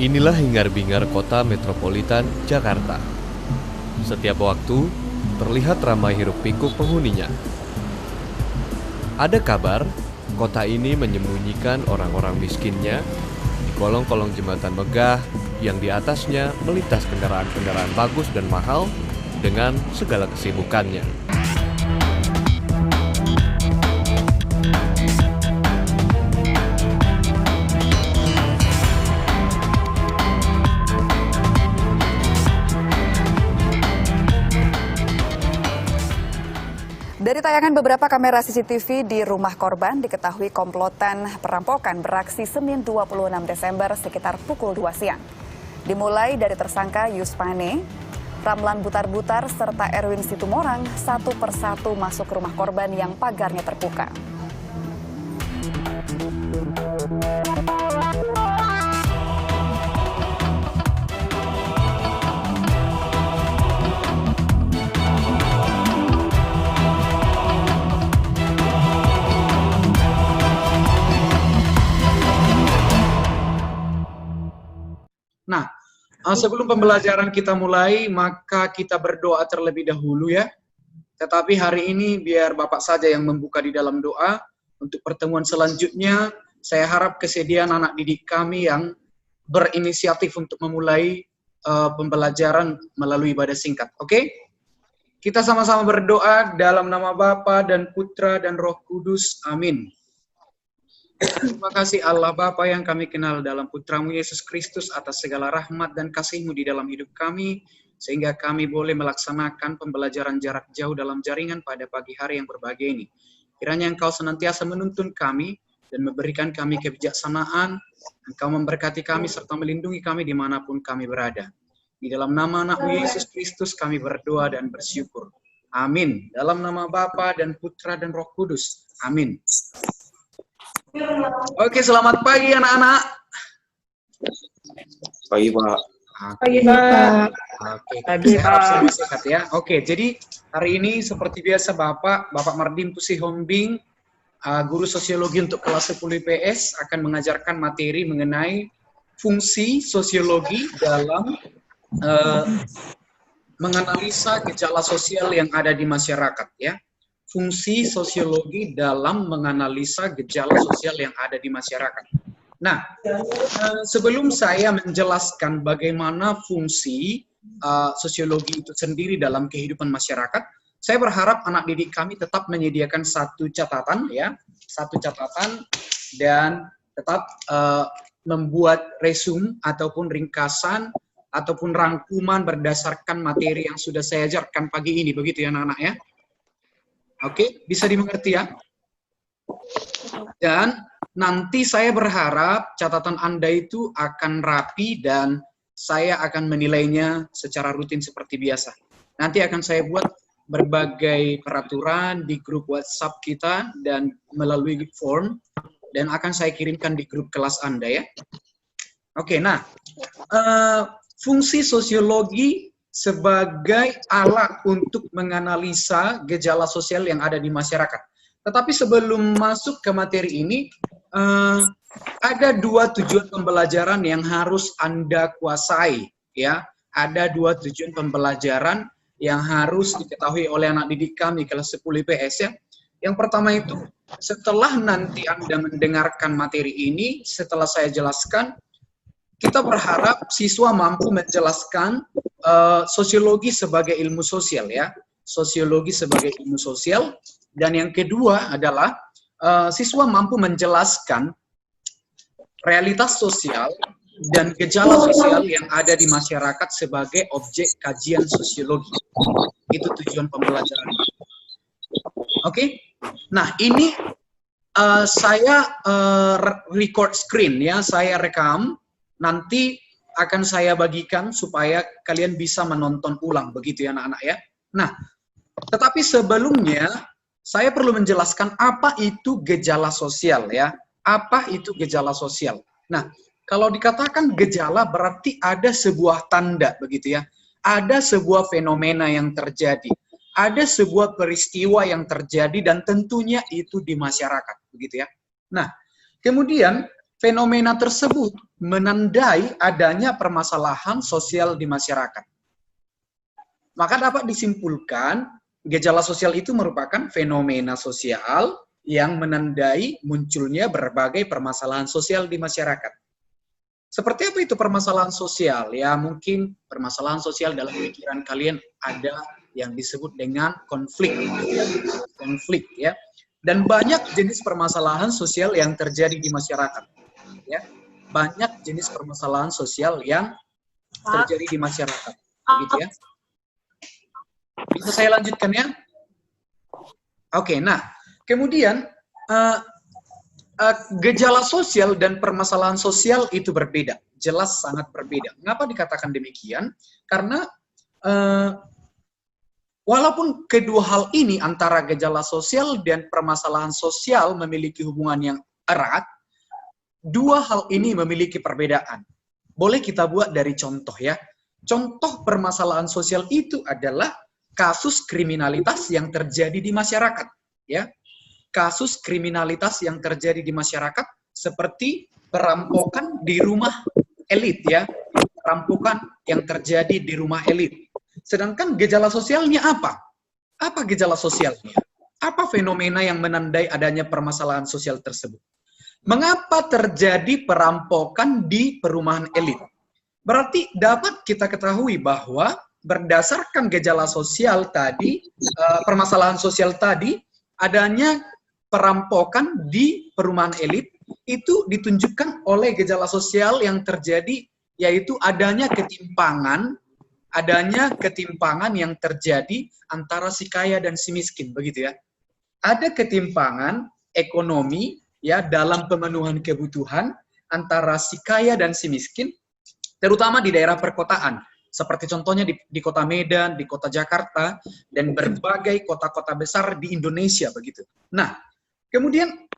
Inilah hingar-bingar kota metropolitan Jakarta. Setiap waktu, terlihat ramai hiruk-pikuk penghuninya. Ada kabar, kota ini menyembunyikan orang-orang miskinnya di kolong-kolong jembatan megah yang di atasnya melintas kendaraan-kendaraan bagus dan mahal dengan segala kesibukannya. Dari tayangan beberapa kamera CCTV di rumah korban, diketahui komplotan perampokan beraksi Senin 26 Desember sekitar pukul 2 siang. Dimulai dari tersangka Yuspane, Ramlan Butar-Butar, serta Erwin Situmorang satu persatu masuk rumah korban yang pagarnya terbuka. Nah, sebelum pembelajaran kita mulai, maka kita berdoa terlebih dahulu ya. Tetapi hari ini biar Bapak saja yang membuka di dalam doa. Untuk pertemuan selanjutnya, saya harap kesediaan anak didik kami yang berinisiatif untuk memulai pembelajaran melalui ibadah singkat. Oke? Kita sama-sama berdoa dalam nama Bapa dan Putra dan Roh Kudus. Amin. Terima kasih Allah Bapa yang kami kenal dalam Putramu Yesus Kristus atas segala rahmat dan kasih-Mu di dalam hidup kami, sehingga kami boleh melaksanakan pembelajaran jarak jauh dalam jaringan pada pagi hari yang berbahagia ini. Kiranya Engkau senantiasa menuntun kami dan memberikan kami kebijaksanaan, Engkau memberkati kami serta melindungi kami dimanapun kami berada. Di dalam nama anak-Mu Yesus Kristus kami berdoa dan bersyukur. Amin. Dalam nama Bapa dan Putra dan Roh Kudus. Amin. Oke, selamat pagi anak-anak. Pagi, Pak. Pagi, Pak. Oke, Pagi, saya harap Pak. semua sehat ya. Oke, jadi hari ini seperti biasa Bapak Mardim Pusihombing, guru sosiologi untuk kelas 10 IPS akan mengajarkan materi mengenai fungsi sosiologi dalam menganalisa gejala sosial yang ada di masyarakat ya. Fungsi sosiologi dalam menganalisa gejala sosial yang ada di masyarakat. Nah, sebelum saya menjelaskan bagaimana fungsi sosiologi itu sendiri dalam kehidupan masyarakat, saya berharap anak didik kami tetap menyediakan satu catatan dan tetap membuat resume ataupun ringkasan ataupun rangkuman berdasarkan materi yang sudah saya ajarkan pagi ini, begitu ya anak-anak ya. Oke, bisa dimengerti ya? Dan nanti saya berharap catatan Anda itu akan rapi dan saya akan menilainya secara rutin seperti biasa. Nanti akan saya buat berbagai peraturan di grup WhatsApp kita dan melalui form dan akan saya kirimkan di grup kelas Anda ya. Oke, nah fungsi sosiologi sebagai alat untuk menganalisa gejala sosial yang ada di masyarakat. Tetapi sebelum masuk ke materi ini, ada dua tujuan pembelajaran yang harus Anda kuasai. Ya, ada dua tujuan pembelajaran yang harus diketahui oleh anak didik kami kelas 10 IPS ya. Yang pertama itu, setelah nanti Anda mendengarkan materi ini, setelah saya jelaskan, kita berharap siswa mampu menjelaskan sosiologi sebagai ilmu sosial ya, sosiologi sebagai ilmu sosial. Dan yang kedua adalah siswa mampu menjelaskan realitas sosial dan gejala sosial yang ada di masyarakat sebagai objek kajian sosiologi. Itu tujuan pembelajaran. Oke, nah ini saya record screen ya, saya rekam. Nanti akan saya bagikan supaya kalian bisa menonton ulang, begitu ya anak-anak ya. Nah, tetapi sebelumnya saya perlu menjelaskan apa itu gejala sosial ya. Apa itu gejala sosial? Nah, kalau dikatakan gejala berarti ada sebuah tanda, begitu ya. Ada sebuah fenomena yang terjadi. Ada sebuah peristiwa yang terjadi dan tentunya itu di masyarakat, begitu ya. Nah, kemudian fenomena tersebut menandai adanya permasalahan sosial di masyarakat. Maka dapat disimpulkan, gejala sosial itu merupakan fenomena sosial yang menandai munculnya berbagai permasalahan sosial di masyarakat. Seperti apa itu permasalahan sosial? Ya, mungkin permasalahan sosial dalam pikiran kalian ada yang disebut dengan konflik. Konflik, ya. Dan banyak jenis permasalahan sosial yang terjadi di masyarakat. Ya. Banyak jenis permasalahan sosial yang terjadi di masyarakat. Begitu ya. Bisa saya lanjutkan ya? Oke, nah, kemudian gejala sosial dan permasalahan sosial itu berbeda, jelas sangat berbeda. Mengapa dikatakan demikian? Karena walaupun kedua hal ini antara gejala sosial dan permasalahan sosial memiliki hubungan yang erat, dua hal ini memiliki perbedaan. Boleh kita buat dari contoh ya. Contoh permasalahan sosial itu adalah kasus kriminalitas yang terjadi di masyarakat, ya. Kasus kriminalitas yang terjadi di masyarakat seperti perampokan di rumah elit, ya. Perampokan yang terjadi di rumah elit. Sedangkan gejala sosialnya apa? Apa gejala sosialnya? Apa fenomena yang menandai adanya permasalahan sosial tersebut? Mengapa terjadi perampokan di perumahan elit? Berarti dapat kita ketahui bahwa berdasarkan gejala sosial tadi, permasalahan sosial tadi, adanya perampokan di perumahan elit itu ditunjukkan oleh gejala sosial yang terjadi, yaitu adanya ketimpangan yang terjadi antara si kaya dan si miskin, begitu ya. Ada ketimpangan ekonomi ya dalam pemenuhan kebutuhan antara si kaya dan si miskin, terutama di daerah perkotaan. Seperti contohnya di kota Medan, di kota Jakarta, dan berbagai kota-kota besar di Indonesia, begitu. Nah, kemudian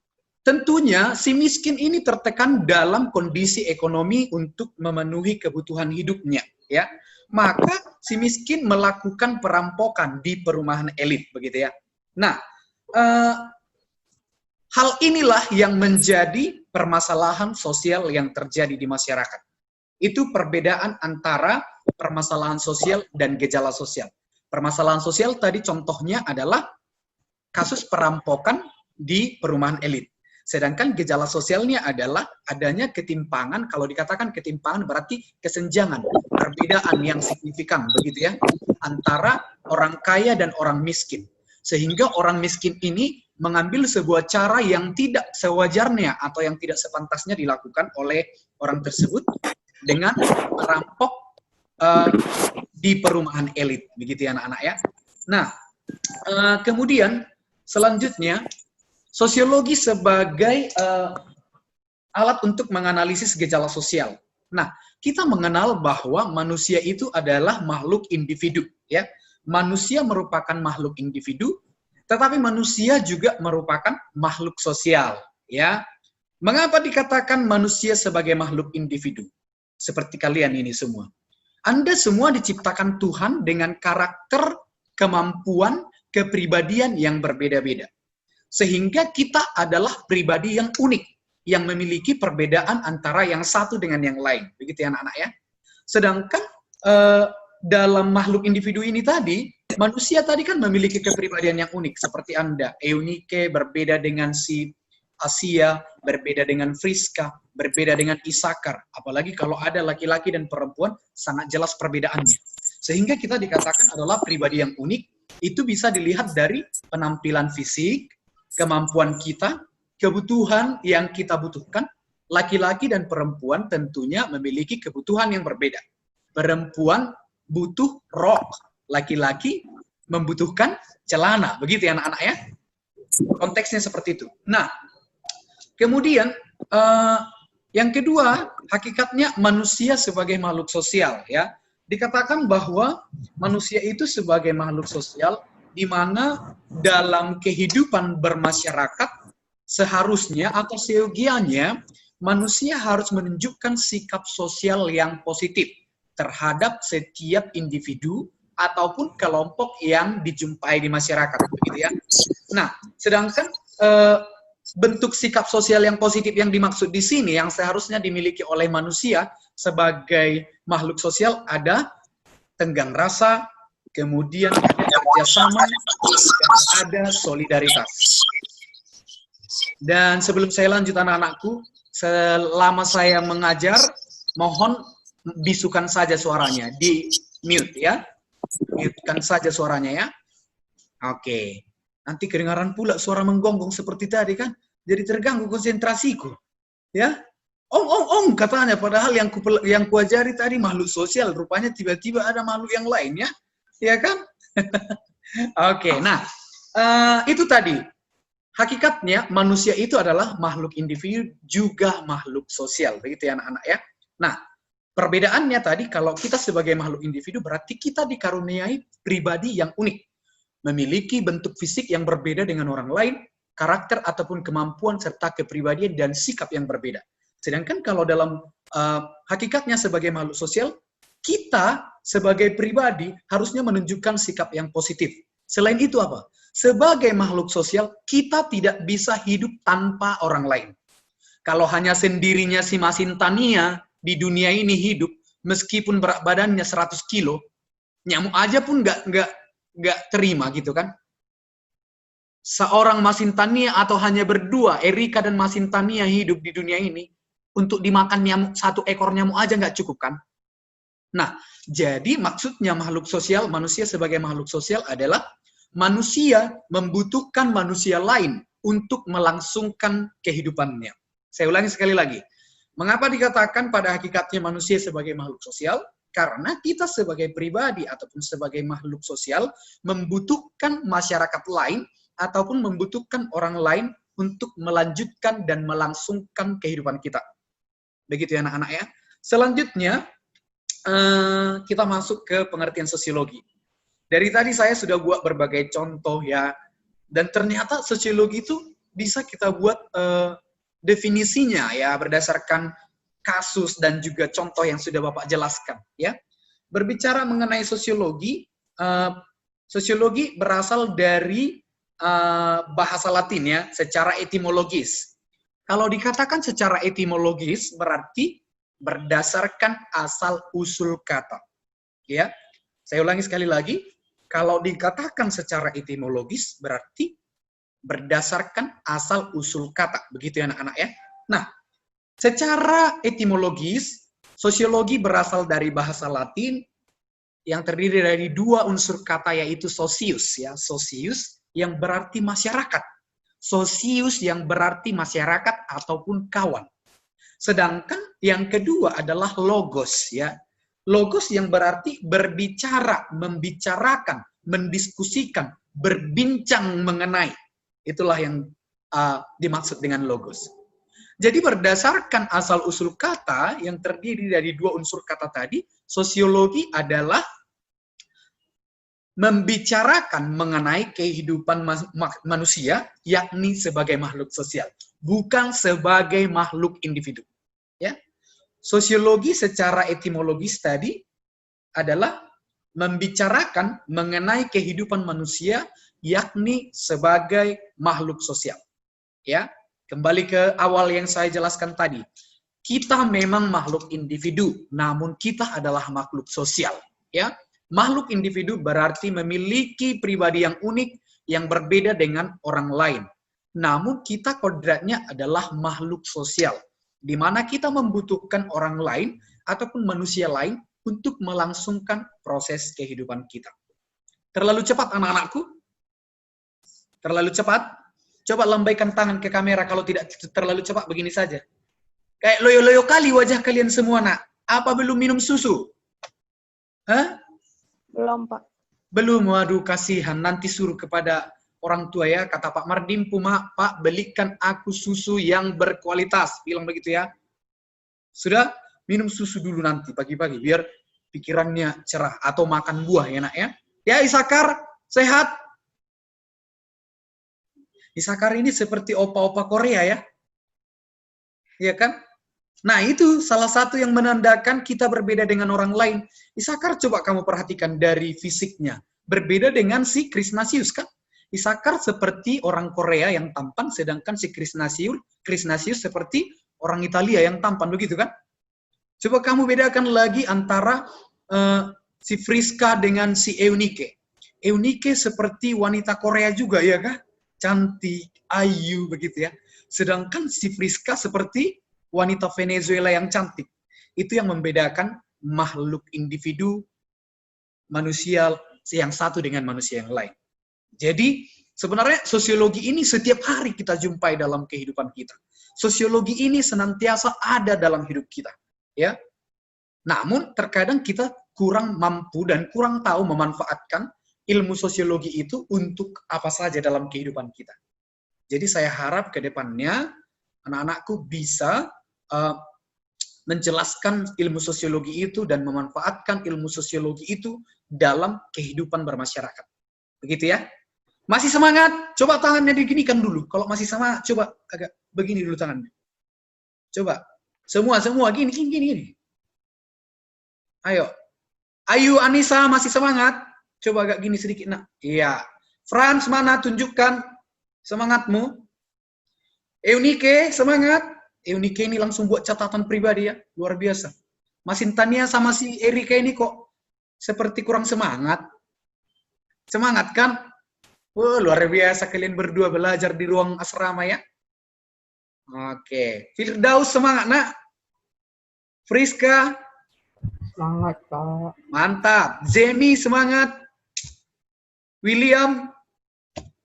tentunya si miskin ini tertekan dalam kondisi ekonomi untuk memenuhi kebutuhan hidupnya, ya. Maka si miskin melakukan perampokan di perumahan elit, begitu ya. Nah, hal inilah yang menjadi permasalahan sosial yang terjadi di masyarakat. Itu perbedaan antara permasalahan sosial dan gejala sosial. Permasalahan sosial tadi contohnya adalah kasus perampokan di perumahan elit. Sedangkan gejala sosialnya adalah adanya ketimpangan, kalau dikatakan ketimpangan berarti kesenjangan, perbedaan yang signifikan, begitu ya, antara orang kaya dan orang miskin. Sehingga orang miskin ini mengambil sebuah cara yang tidak sewajarnya atau yang tidak sepantasnya dilakukan oleh orang tersebut dengan merampok di perumahan elit, begitu ya anak-anak ya. Nah, kemudian selanjutnya sosiologi sebagai alat untuk menganalisis gejala sosial. Nah, kita mengenal bahwa manusia itu adalah makhluk individu, ya. Manusia merupakan makhluk individu, tetapi manusia juga merupakan makhluk sosial, ya. Mengapa dikatakan manusia sebagai makhluk individu? Seperti kalian ini semua. Anda semua diciptakan Tuhan dengan karakter, kemampuan, kepribadian yang berbeda-beda. Sehingga kita adalah pribadi yang unik, yang memiliki perbedaan antara yang satu dengan yang lain. Begitu ya anak-anak ya. Sedangkan dalam makhluk individu ini tadi, manusia tadi kan memiliki kepribadian yang unik. Seperti Anda, Eunike berbeda dengan si Asia, berbeda dengan Friska, berbeda dengan Isakar. Apalagi kalau ada laki-laki dan perempuan, sangat jelas perbedaannya. Sehingga kita dikatakan adalah pribadi yang unik, itu bisa dilihat dari penampilan fisik, kemampuan kita, kebutuhan yang kita butuhkan. Laki-laki dan perempuan tentunya memiliki kebutuhan yang berbeda. Perempuan butuh rok, laki-laki membutuhkan celana. Begitu ya anak-anak ya. Konteksnya seperti itu. Nah, kemudian yang kedua, hakikatnya manusia sebagai makhluk sosial ya. Dikatakan bahwa manusia itu sebagai makhluk sosial di mana dalam kehidupan bermasyarakat seharusnya atau seyogianya manusia harus menunjukkan sikap sosial yang positif terhadap setiap individu ataupun kelompok yang dijumpai di masyarakat, begitu ya. Nah, sedangkan bentuk sikap sosial yang positif yang dimaksud di sini, yang seharusnya dimiliki oleh manusia sebagai makhluk sosial, ada tenggang rasa, kemudian ada kerjasama, dan ada solidaritas. Dan sebelum saya lanjut anak-anakku, selama saya mengajar, mohon bisukan saja suaranya, di mute ya. Mute-kan saja suaranya ya. Oke. Nanti kedengaran pula suara menggonggong seperti tadi kan. Jadi terganggu konsentrasiku. Ya. Katanya, padahal yang kuajari tadi makhluk sosial, rupanya tiba-tiba ada makhluk yang lain ya. Ya kan? Oke, nah itu tadi. Hakikatnya manusia itu adalah makhluk individu juga makhluk sosial. Begitu ya anak-anak ya. Nah, perbedaannya tadi, kalau kita sebagai makhluk individu berarti kita dikaruniai pribadi yang unik. Memiliki bentuk fisik yang berbeda dengan orang lain, karakter ataupun kemampuan serta kepribadian dan sikap yang berbeda. Sedangkan kalau dalam hakikatnya sebagai makhluk sosial, kita sebagai pribadi harusnya menunjukkan sikap yang positif. Selain itu apa? Sebagai makhluk sosial, kita tidak bisa hidup tanpa orang lain. Kalau hanya sendirinya si Masintania di dunia ini hidup, meskipun berat badannya 100 kilo, nyamuk aja pun nggak terima gitu kan. Seorang Masintania atau hanya berdua, Erika dan Masintania hidup di dunia ini, untuk dimakan nyamuk, 1 ekor nyamuk aja nggak cukup kan. Nah, jadi maksudnya makhluk sosial, manusia sebagai makhluk sosial adalah manusia membutuhkan manusia lain untuk melangsungkan kehidupannya. Saya ulangi sekali lagi. Mengapa dikatakan pada hakikatnya manusia sebagai makhluk sosial? Karena kita sebagai pribadi ataupun sebagai makhluk sosial membutuhkan masyarakat lain ataupun membutuhkan orang lain untuk melanjutkan dan melangsungkan kehidupan kita. Begitu ya anak-anak ya. Selanjutnya, kita masuk ke pengertian sosiologi. Dari tadi saya sudah buat berbagai contoh ya, dan ternyata sosiologi itu bisa kita buat definisinya ya berdasarkan kasus dan juga contoh yang sudah Bapak jelaskan ya. Berbicara mengenai sosiologi, sosiologi berasal dari bahasa Latin ya, secara etimologis. Kalau dikatakan secara etimologis berarti berdasarkan asal usul kata. Ya. Saya ulangi sekali lagi, kalau dikatakan secara etimologis berarti berdasarkan asal usul kata. Begitu ya anak-anak ya. Nah, secara etimologis, sosiologi berasal dari bahasa Latin yang terdiri dari 2 unsur kata, yaitu socius ya, socius yang berarti masyarakat. Socius yang berarti masyarakat ataupun kawan. Sedangkan yang kedua adalah logos ya. Logos yang berarti berbicara, membicarakan, mendiskusikan, berbincang mengenai. Itulah yang dimaksud dengan logos. Jadi berdasarkan asal-usul kata yang terdiri dari 2 unsur kata tadi, sosiologi adalah membicarakan mengenai kehidupan manusia, yakni sebagai makhluk sosial, bukan sebagai makhluk individu. Ya. Sosiologi secara etimologis tadi adalah membicarakan mengenai kehidupan manusia, yakni sebagai makhluk sosial. Ya, kembali ke awal yang saya jelaskan tadi. Kita memang makhluk individu, namun kita adalah makhluk sosial. Ya, makhluk individu berarti memiliki pribadi yang unik, yang berbeda dengan orang lain. Namun kita kodratnya adalah makhluk sosial, di mana kita membutuhkan orang lain ataupun manusia lain untuk melangsungkan proses kehidupan kita. Terlalu cepat anak-anakku? Terlalu cepat? Coba lambaikan tangan ke kamera kalau tidak terlalu cepat begini saja. Kayak loyo-loyo kali wajah kalian semua, nak. Apa belum minum susu? Hah? Belum, Pak. Belum, waduh kasihan. Nanti suruh kepada orang tua ya, kata Pak Mardim, Pak belikan aku susu yang berkualitas, bilang begitu ya. Sudah, minum susu dulu nanti pagi-pagi biar pikirannya cerah, atau makan buah ya nak ya. Ya Isakar, sehat. Isakar ini seperti opa-opa Korea ya. Iya kan? Nah itu salah satu yang menandakan kita berbeda dengan orang lain. Isakar coba kamu perhatikan dari fisiknya. Berbeda dengan si Krisnasius kan? Isakar seperti orang Korea yang tampan, sedangkan si Krisnasius seperti orang Italia yang tampan, begitu kan? Coba kamu bedakan lagi antara si Friska dengan si Eunike. Eunike seperti wanita Korea juga, ya kan? Cantik, ayu, begitu ya. Sedangkan si Friska seperti wanita Venezuela yang cantik. Itu yang membedakan makhluk individu manusia yang satu dengan manusia yang lain. Jadi sebenarnya sosiologi ini setiap hari kita jumpai dalam kehidupan kita. Sosiologi ini senantiasa ada dalam hidup kita, ya. Namun terkadang kita kurang mampu dan kurang tahu memanfaatkan ilmu sosiologi itu untuk apa saja dalam kehidupan kita. Jadi saya harap ke depannya anak-anakku bisa menjelaskan ilmu sosiologi itu dan memanfaatkan ilmu sosiologi itu dalam kehidupan bermasyarakat. Begitu ya. Masih semangat? Coba tangannya diginikan dulu. Kalau masih semangat, coba agak begini dulu tangannya. Coba. Semua gini. Ayo. Ayu Anissa masih semangat? Coba agak gini sedikit, nak. Iya. Franz, mana? Tunjukkan semangatmu. Eunike, semangat. Eunike ini langsung buat catatan pribadi ya. Luar biasa. Mas Intania sama si Erika ini kok seperti kurang semangat. Semangat kan? Wah, luar biasa kalian berdua belajar di ruang asrama ya. Oke. Firdaus semangat, nak. Friska. Semangat, Pak. Mantap. Zemi semangat. William.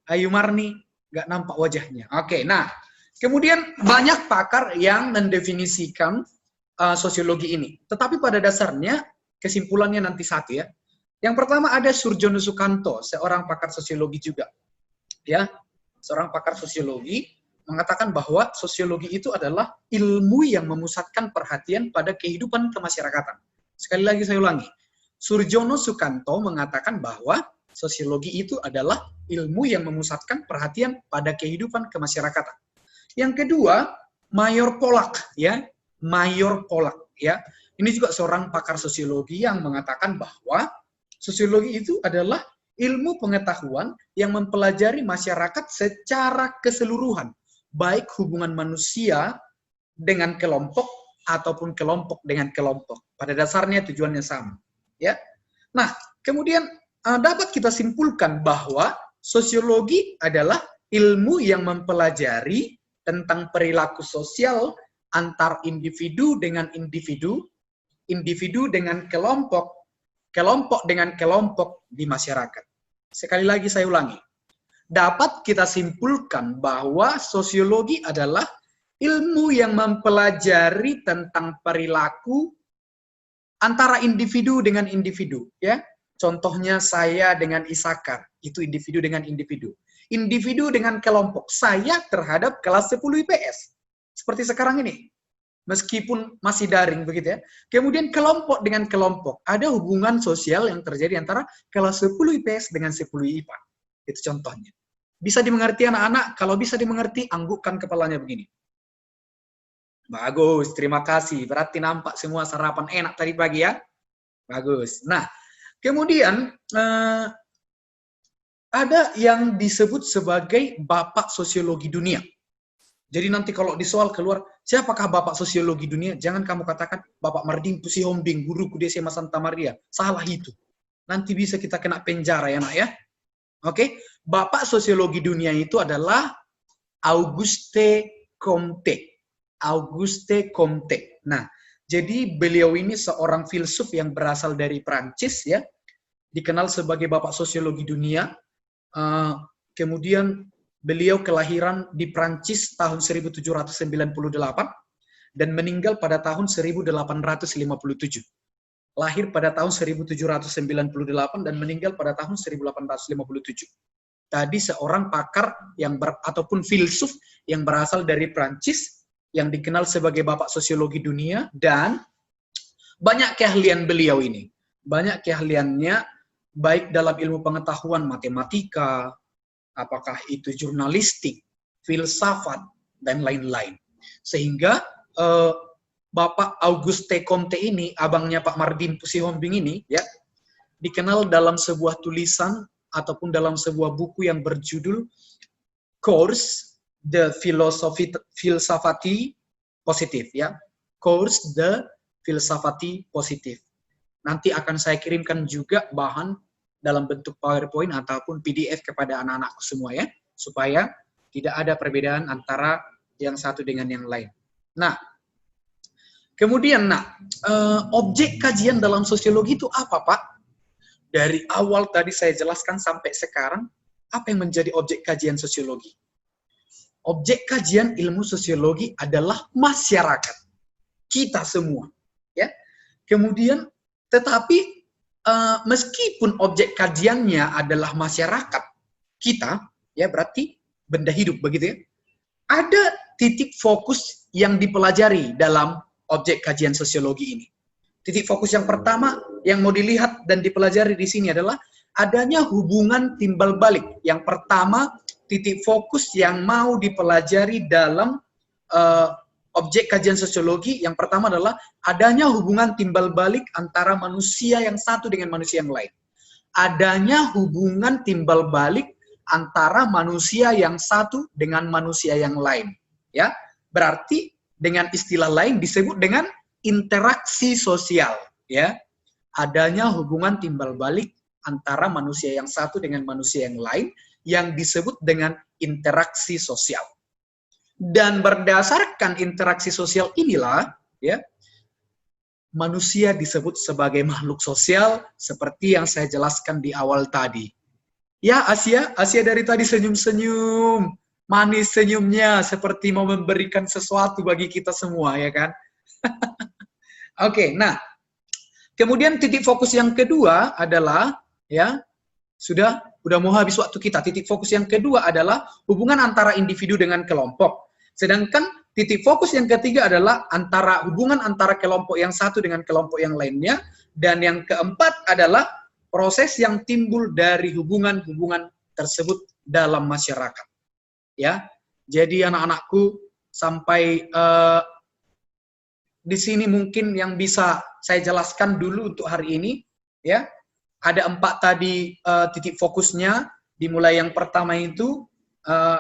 Ayu Marni. Nggak nampak wajahnya. Oke, nah. Kemudian banyak pakar yang mendefinisikan sosiologi ini. Tetapi pada dasarnya, kesimpulannya nanti satu ya. Yang pertama ada Surjono Sukanto, seorang pakar sosiologi juga. Ya, seorang pakar sosiologi mengatakan bahwa sosiologi itu adalah ilmu yang memusatkan perhatian pada kehidupan kemasyarakatan. Sekali lagi saya ulangi. Surjono Sukanto mengatakan bahwa sosiologi itu adalah ilmu yang memusatkan perhatian pada kehidupan kemasyarakatan. Yang kedua, Mayor Polak ya. Mayor Polak ya. Ini juga seorang pakar sosiologi yang mengatakan bahwa sosiologi itu adalah ilmu pengetahuan yang mempelajari masyarakat secara keseluruhan, baik hubungan manusia dengan kelompok ataupun kelompok dengan kelompok. Pada dasarnya tujuannya sama, ya. Nah, kemudian dapat kita simpulkan bahwa sosiologi adalah ilmu yang mempelajari tentang perilaku sosial antar individu dengan individu, individu dengan kelompok, kelompok dengan kelompok di masyarakat. Sekali lagi saya ulangi. Dapat kita simpulkan bahwa sosiologi adalah ilmu yang mempelajari tentang perilaku antara individu dengan individu, ya. Contohnya saya dengan Isakar, itu individu dengan individu. Individu dengan kelompok, saya terhadap kelas 10 IPS. Seperti sekarang ini. Meskipun masih daring begitu ya. Kemudian kelompok dengan kelompok. Ada hubungan sosial yang terjadi antara kelas 10 IPS dengan 10 IPA. Itu contohnya. Bisa dimengerti anak-anak? Kalau bisa dimengerti, anggukkan kepalanya begini. Bagus, terima kasih. Berarti nampak semua sarapan enak tadi pagi ya. Bagus. Nah, kemudian ada yang disebut sebagai Bapak Sosiologi Dunia. Jadi nanti kalau di soal keluar, siapakah Bapak Sosiologi Dunia? Jangan kamu katakan Bapak Mardin Pusihombing, guruku di SMA Santa Maria. Salah itu. Nanti bisa kita kena penjara ya nak ya. Oke, Bapak Sosiologi Dunia itu adalah Auguste Comte. Auguste Comte. Nah, jadi beliau ini seorang filsuf yang berasal dari Prancis ya. Dikenal sebagai Bapak Sosiologi Dunia. Kemudian beliau kelahiran di Prancis tahun 1798 dan meninggal pada tahun 1857. Lahir pada tahun 1798 dan meninggal pada tahun 1857. Tadi seorang pakar yang ataupun filsuf yang berasal dari Prancis yang dikenal sebagai Bapak Sosiologi Dunia, dan banyak keahlian beliau ini. Banyak keahliannya baik dalam ilmu pengetahuan matematika, apakah itu jurnalistik, filsafat, dan lain-lain. Sehingga Bapak Auguste Comte ini, abangnya Pak Mardin Pusihombing ini, ya, dikenal dalam sebuah tulisan ataupun dalam sebuah buku yang berjudul Course The Filsafati Positif, ya. Course The Filsafati Positif. Nanti akan saya kirimkan juga bahan dalam bentuk PowerPoint ataupun PDF kepada anak-anakku semua, ya, supaya tidak ada perbedaan antara yang satu dengan yang lain. Nah, kemudian, objek kajian dalam sosiologi itu apa, Pak? Dari awal tadi saya jelaskan sampai sekarang, apa yang menjadi objek kajian sosiologi? Objek kajian ilmu sosiologi adalah masyarakat. Kita semua, ya. Kemudian, tetapi meskipun objek kajiannya adalah masyarakat kita, ya, berarti benda hidup, begitu ya. Ada titik fokus yang dipelajari dalam objek kajian sosiologi ini. Titik fokus yang pertama yang mau dilihat dan dipelajari di sini adalah adanya hubungan timbal balik. Yang pertama, titik fokus yang mau dipelajari dalam objek kajian sosiologi yang pertama adalah adanya hubungan timbal balik antara manusia yang satu dengan manusia yang lain. Adanya hubungan timbal balik antara manusia yang satu dengan manusia yang lain. Ya, berarti dengan istilah lain disebut dengan interaksi sosial. Ya, adanya hubungan timbal balik antara manusia yang satu dengan manusia yang lain yang disebut dengan interaksi sosial. Dan berdasarkan interaksi sosial inilah, ya, manusia disebut sebagai makhluk sosial seperti yang saya jelaskan di awal tadi. Ya, Asia dari tadi senyum-senyum, manis senyumnya seperti mau memberikan sesuatu bagi kita semua, ya kan? Oke, nah, kemudian titik fokus yang kedua adalah, ya, sudah mau habis waktu kita. Titik fokus yang kedua adalah hubungan antara individu dengan kelompok. Sedangkan titik fokus yang ketiga adalah hubungan antara kelompok yang satu dengan kelompok yang lainnya. Dan yang keempat adalah proses yang timbul dari hubungan-hubungan tersebut dalam masyarakat. Ya, jadi anak-anakku sampai di sini mungkin yang bisa saya jelaskan dulu untuk hari ini. Ya, ada 4 tadi titik fokusnya. Dimulai yang pertama itu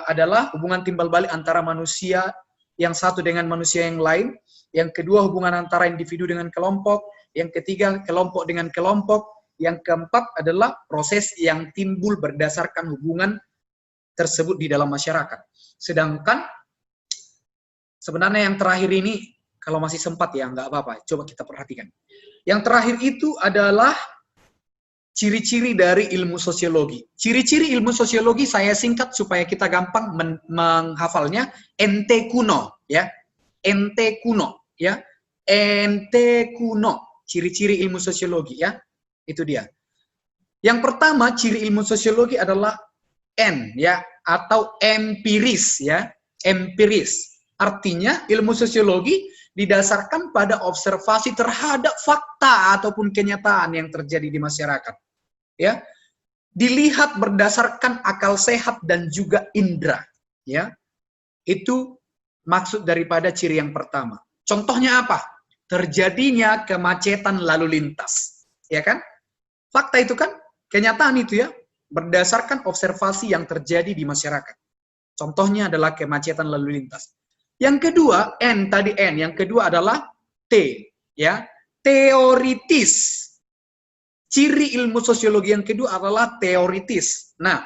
adalah hubungan timbal balik antara manusia yang satu dengan manusia yang lain. Yang kedua, hubungan antara individu dengan kelompok. Yang ketiga, kelompok dengan kelompok. Yang keempat adalah proses yang timbul berdasarkan hubungan tersebut di dalam masyarakat. Sedangkan sebenarnya yang terakhir ini, kalau masih sempat ya, nggak apa-apa, coba kita perhatikan. Yang terakhir itu adalah ciri-ciri dari ilmu sosiologi. Ciri-ciri ilmu sosiologi saya singkat supaya kita gampang menghafalnya. Ente kuno, ya. Ente kuno, ya. Ente kuno. Ciri-ciri ilmu sosiologi, ya. Itu dia. Yang pertama, ciri ilmu sosiologi adalah N, ya, atau empiris, ya. Empiris. Artinya ilmu sosiologi didasarkan pada observasi terhadap fakta ataupun kenyataan yang terjadi di masyarakat. Ya, dilihat berdasarkan akal sehat dan juga indera. Ya, itu maksud daripada ciri yang pertama. Contohnya apa? Terjadinya kemacetan lalu lintas. Ya kan? Fakta itu kan, kenyataan itu ya, berdasarkan observasi yang terjadi di masyarakat. Contohnya adalah kemacetan lalu lintas. Yang kedua, N tadi N. Yang kedua adalah T, ya, teoritis. Ciri ilmu sosiologi yang kedua adalah teoritis. Nah,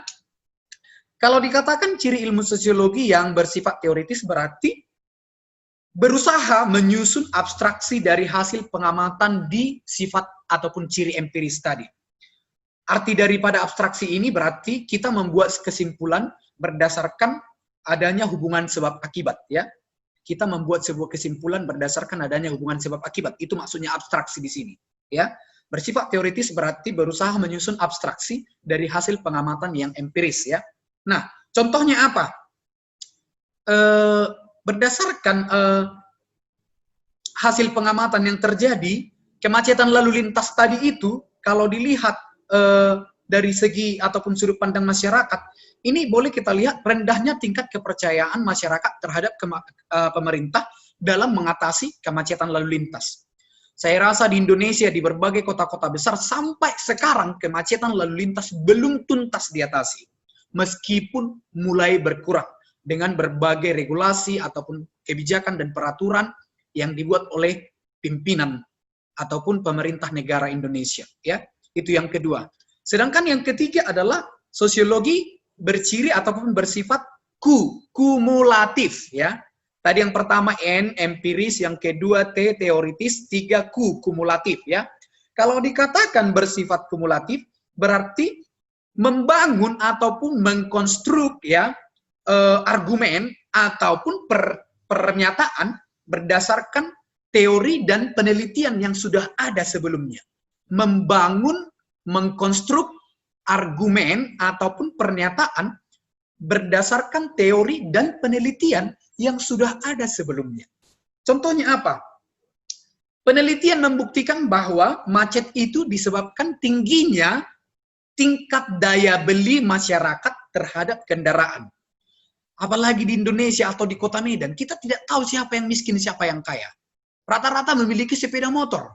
kalau dikatakan ciri ilmu sosiologi yang bersifat teoritis berarti berusaha menyusun abstraksi dari hasil pengamatan di sifat ataupun ciri empiris tadi. Arti daripada abstraksi ini berarti kita membuat kesimpulan berdasarkan adanya hubungan sebab akibat, ya. Kita membuat sebuah kesimpulan berdasarkan adanya hubungan sebab akibat. Itu maksudnya abstraksi di sini, ya. Bersifat teoritis berarti berusaha menyusun abstraksi dari hasil pengamatan yang empiris, ya. Nah, contohnya apa? Berdasarkan hasil pengamatan yang terjadi, kemacetan lalu lintas tadi itu, kalau dilihat dari segi ataupun sudut pandang masyarakat, ini boleh kita lihat rendahnya tingkat kepercayaan masyarakat terhadap pemerintah dalam mengatasi kemacetan lalu lintas. Saya rasa di Indonesia, di berbagai kota-kota besar, sampai sekarang kemacetan lalu lintas belum tuntas diatasi. Meskipun mulai berkurang dengan berbagai regulasi ataupun kebijakan dan peraturan yang dibuat oleh pimpinan ataupun pemerintah negara Indonesia. Ya, itu yang kedua. Sedangkan yang ketiga adalah sosiologi berciri ataupun bersifat kumulatif. Ya, tadi yang pertama N, empiris, yang kedua T, teoritis, tiga kumulatif. Ya, kalau dikatakan bersifat kumulatif berarti membangun ataupun mengkonstruk ya argumen ataupun pernyataan berdasarkan teori dan penelitian yang sudah ada sebelumnya. Membangun, mengkonstruk argumen ataupun pernyataan berdasarkan teori dan penelitian yang sudah ada sebelumnya. Contohnya apa? Penelitian membuktikan bahwa macet itu disebabkan tingginya tingkat daya beli masyarakat terhadap kendaraan. Apalagi di Indonesia atau di kota Medan, kita tidak tahu siapa yang miskin, siapa yang kaya. Rata-rata memiliki sepeda motor.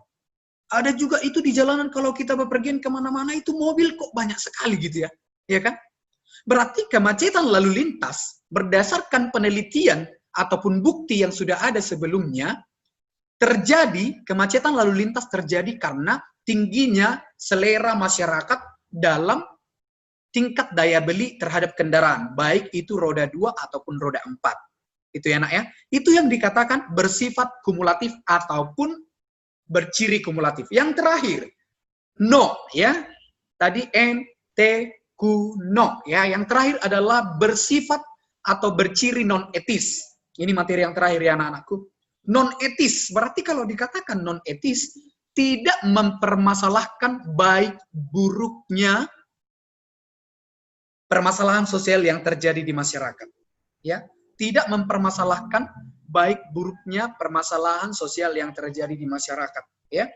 Ada juga itu di jalanan kalau kita bepergian kemana-mana itu mobil kok banyak sekali gitu ya. Ya kan? Berarti kemacetan lalu lintas berdasarkan penelitian ataupun bukti yang sudah ada sebelumnya terjadi, kemacetan lalu lintas terjadi karena tingginya selera masyarakat dalam tingkat daya beli terhadap kendaraan, baik itu roda 2 ataupun roda 4. Itu ya nak ya. Itu yang dikatakan bersifat kumulatif ataupun berciri kumulatif. Yang terakhir, no ya. Tadi N, T, Q, no ya. Yang terakhir adalah bersifat atau berciri non etis. Ini materi yang terakhir ya anak-anakku. Non etis, berarti kalau dikatakan non etis tidak mempermasalahkan baik buruknya permasalahan sosial yang terjadi di masyarakat. Ya, tidak mempermasalahkan baik buruknya permasalahan sosial yang terjadi di masyarakat. Ya,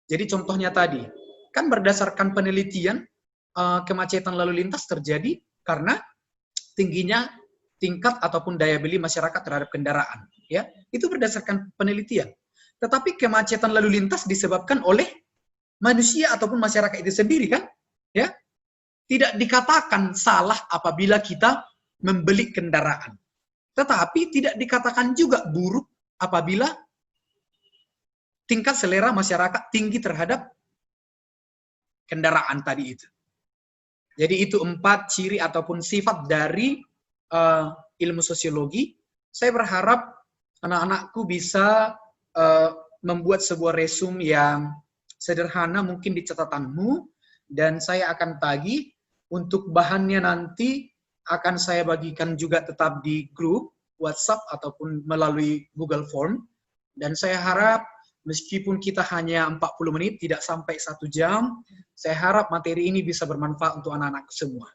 jadi contohnya tadi, kan berdasarkan penelitian kemacetan lalu lintas terjadi karena tingginya tingkat ataupun daya beli masyarakat terhadap kendaraan. Ya, itu berdasarkan penelitian. Tetapi kemacetan lalu lintas disebabkan oleh manusia ataupun masyarakat itu sendiri kan? Ya, tidak dikatakan salah apabila kita membeli kendaraan. Tetapi tidak dikatakan juga buruk apabila tingkat selera masyarakat tinggi terhadap kendaraan tadi itu. Jadi itu 4 ciri ataupun sifat dari ilmu sosiologi. Saya berharap anak-anakku bisa membuat sebuah resume yang sederhana mungkin di catatanmu, dan saya akan tagih. Untuk bahannya nanti akan saya bagikan juga tetap di grup WhatsApp ataupun melalui Google Form. Dan saya harap meskipun kita hanya 40 menit, tidak sampai 1 jam, saya harap materi ini bisa bermanfaat untuk anak-anak semua.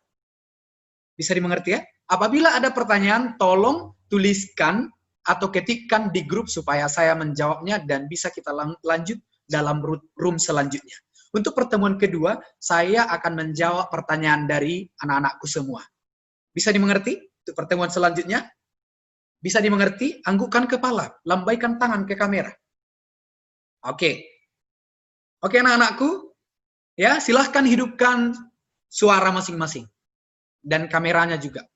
Bisa dimengerti ya? Apabila ada pertanyaan, tolong tuliskan atau ketikkan di grup supaya saya menjawabnya dan bisa kita lanjut dalam room selanjutnya. Untuk pertemuan kedua, saya akan menjawab pertanyaan dari anak-anakku semua. Bisa dimengerti? Untuk pertemuan selanjutnya, bisa dimengerti? Anggukkan kepala, lambaikan tangan ke kamera. Oke. Oke anak-anakku, ya silahkan hidupkan suara masing-masing. Dan kameranya juga.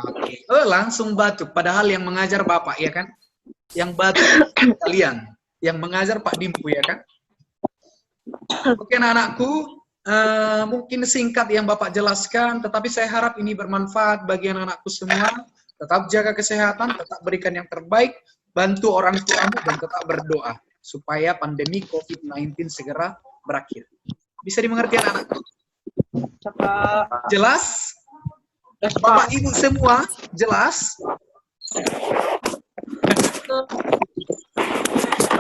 Oke. Langsung batuk, padahal yang mengajar Bapak, ya kan? Yang batuk kalian. Yang mengajar Pak Dimpu, ya kan? Oke anak-anakku, mungkin singkat yang Bapak jelaskan, tetapi saya harap ini bermanfaat bagi anak-anakku semua. Tetap jaga kesehatan, tetap berikan yang terbaik, bantu orang tuamu, dan tetap berdoa supaya pandemi COVID-19 segera berakhir. Bisa dimengerti anak-anakku? Jelas? Bapak Ibu semua, jelas?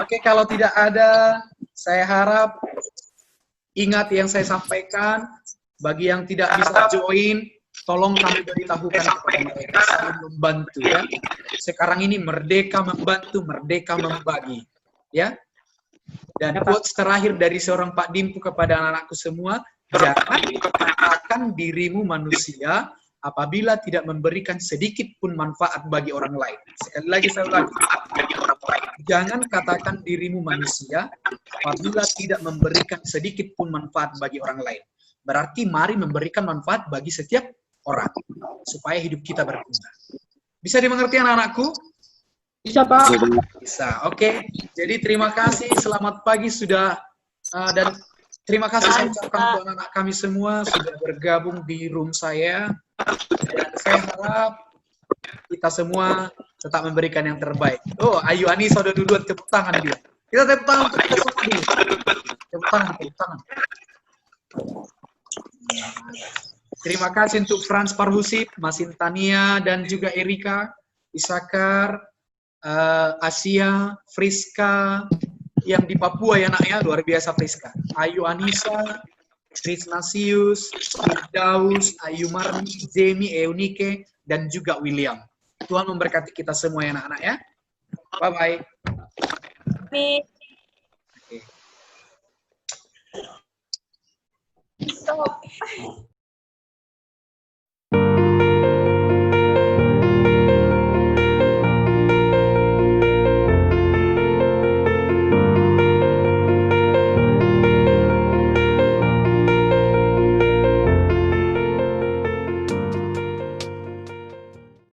Oke, kalau tidak ada, saya harap ingat yang saya sampaikan. Bagi yang tidak bisa join, tolong kami beritahukan kepada mereka, saling membantu ya. Sekarang ini merdeka membantu, merdeka membagi, ya. Dan quotes terakhir dari seorang Pak Dimpu kepada anak-anakku semua, jangan katakan dirimu manusia apabila tidak memberikan sedikit pun manfaat bagi orang lain. Sekali lagi saya ulangi, bagi orang lain. Jangan katakan dirimu manusia apabila tidak memberikan sedikit pun manfaat bagi orang lain. Berarti mari memberikan manfaat bagi setiap orang supaya hidup kita berguna. Bisa dimengerti anak-anakku? Bisa, Pak. Bisa. Oke. Jadi terima kasih. Selamat pagi sudah dan terima kasih saya ucapkan untuk anak-anak kami semua sudah bergabung di room saya. Dan saya harap kita semua tetap memberikan yang terbaik. Oh, Ayu Anissa udah duluan, tepuk tangan dia. Kita tepuk tangan untuk kita semua dulu. Tepuk tangan, tepuk tangan. Terima kasih untuk Frans Parhusip, Masintania, dan juga Erika, Isakar, Asia, Friska, yang di Papua ya nak ya, luar biasa Friska. Ayu Anissa, Trisnasius, Firdaus, Ayu Marni, Zemi, Eunike, dan juga William. Tuhan memberkati kita semua ya anak-anak ya. Bye-bye. Stop.